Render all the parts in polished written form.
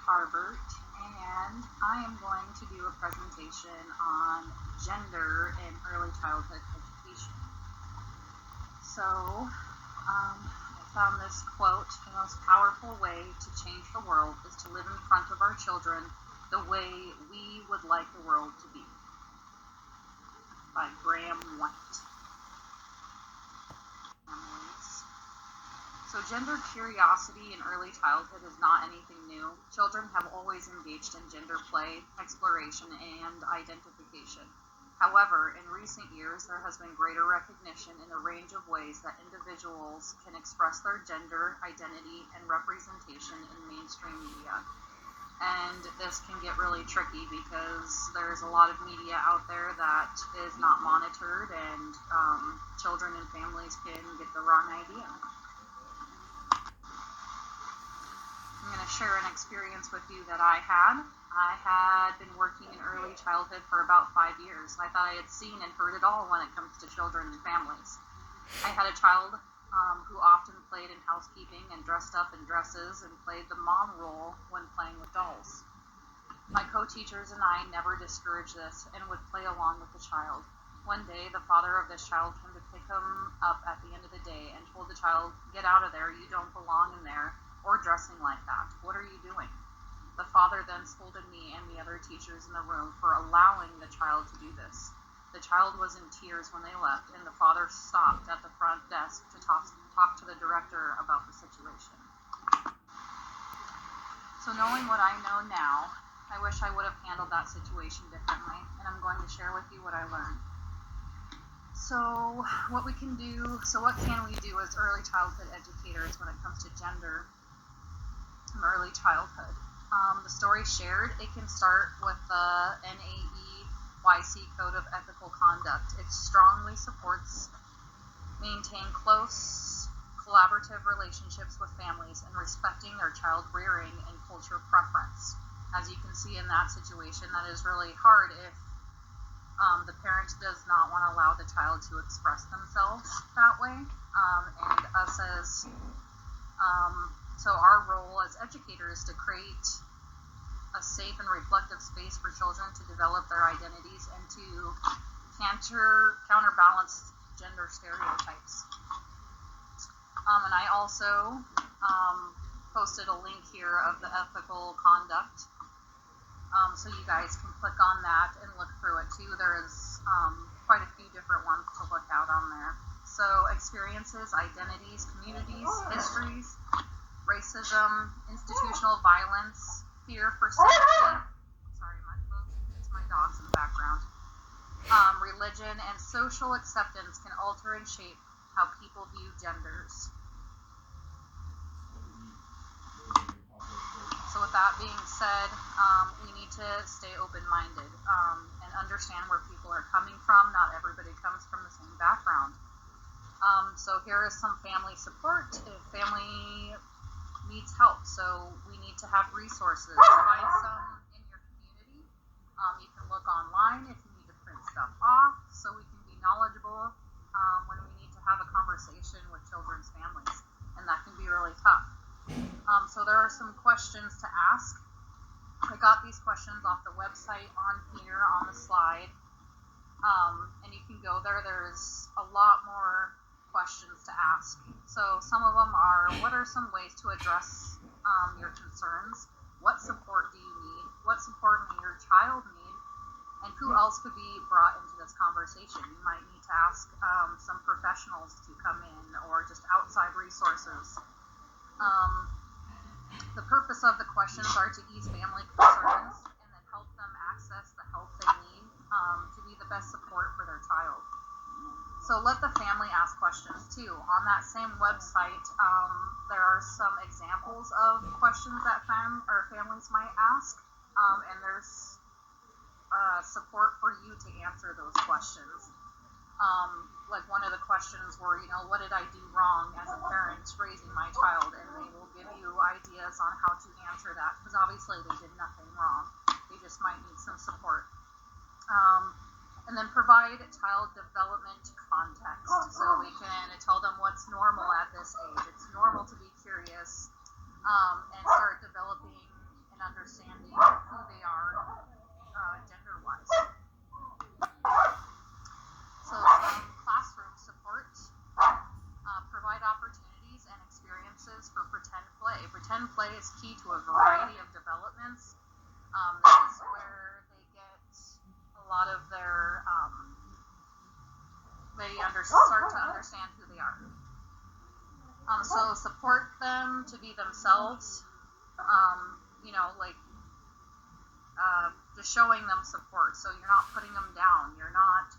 Harbert, and I am going to do a presentation on gender in early childhood education. I found this quote: "The most powerful way to change the world is to live in front of our children the way we would like the world to be," by Graham White. So gender curiosity in early childhood is not anything new. Children have always engaged in gender play, exploration, and identification. However, in recent years, there has been greater recognition in a range of ways that individuals can express their gender identity and representation in mainstream media. And this can get really tricky because there's a lot of media out there that is not monitored, and children and families can get the wrong idea. I'm going to share an experience with you that I had. I had been working in early childhood for about 5 years. I thought I had seen and heard it all when it comes to children and families. I had a child who often played in housekeeping and dressed up in dresses and played the mom role when playing with dolls. My co-teachers and I never discouraged this and would play along with the child. One day, the father of this child came to pick him up at the end of the day and told the child, "Get out of there, you don't belong in there, or dressing like that. What are you doing?" The father then scolded me and the other teachers in the room for allowing the child to do this. The child was in tears when they left, and the father stopped at the front desk to talk to the director about the situation. So knowing what I know now, I wish I would have handled that situation differently, and I'm going to share with you what I learned. What can we do as early childhood educators when it comes to gender in early childhood? The story shared, it can start with the NAEYC Code of Ethical Conduct. It strongly supports maintain close collaborative relationships with families and respecting their child rearing and culture preference. As you can see in that situation, that is really hard if the parent does not want to allow the child to express themselves that way. So our role as educators is to create a safe and reflective space for children to develop their identities and to counterbalance gender stereotypes. And I also posted a link here of the ethical conduct, so you guys can click on that and look through it too. There is quite a few different ones to look out on there. So experiences, identities, communities, histories, racism, institutional violence, fear for safety. Sorry, it's my dogs in the background. Religion and social acceptance can alter and shape how people view genders. So with that being said, we need to stay open-minded and understand where people are coming from. Not everybody comes from the same background. So here is some family support if family needs help. So we need to have resources. Find some in your community. You can look online if you need to print stuff off, so we can be knowledgeable when we need to have a conversation with children's families, and that can be really tough. So there are some questions to ask. I got these questions off the website on here on the slide, and you can go there. There's a lot more questions to ask. So some of them are, what are some ways to address your concerns? What support do you need? What support may your child need? And who else could be brought into this conversation? You might need to ask some professionals to come in, or just outside resources. The purpose of the questions are to ease family concerns and then help them access the help they need to be the best support for their child. So let the family ask questions too. On that same website, there are some examples of questions that families might ask, and there's support for you to answer those questions. Like one of the questions were, what did I do wrong as a parent raising my child? And they will give you ideas on how to answer that, because obviously they did nothing wrong. They just might need some support. And then provide child development context, so we can tell them what's normal at this age. It's normal to be curious and start developing an understanding pretend play. Pretend play is key to a variety of developments. This is where they get a lot of their, start to understand who they are. So support them to be themselves, just showing them support. So you're not putting them down. You're not,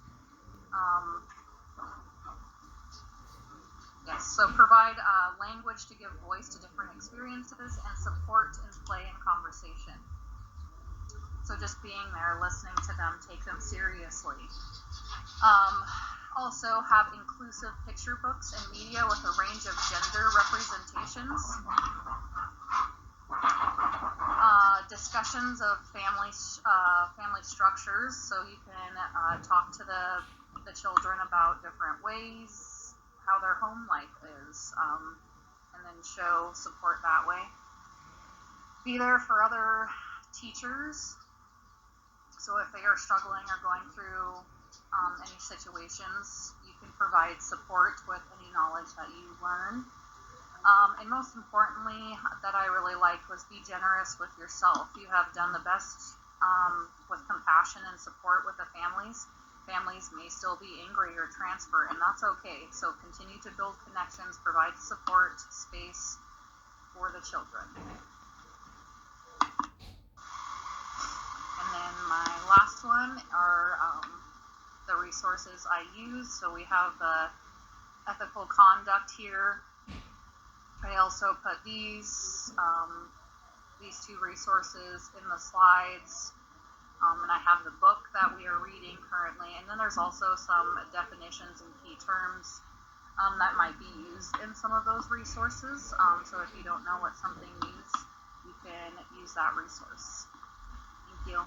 so provide language to give voice to different experiences and support in play and conversation. So just being there, listening to them, take them seriously. Also have inclusive picture books and media with a range of gender representations. Discussions of family structures, so you can talk to the children about different ways, how their home life is, and then show support that way. Be there for other teachers, so if they are struggling or going through any situations, you can provide support with any knowledge that you learn. And most importantly, that I really liked was be generous with yourself. You have done the best with compassion and support with the families. Families may still be angry or transfer, and that's okay. So continue to build connections, provide support, space for the children. And then my last one are the resources I use. So we have the ethical conduct here. I also put these two resources in the slides, and I have the book that we are reading currently, and then there's also some definitions and key terms that might be used in some of those resources. So if you don't know what something means, you can use that resource. Thank you.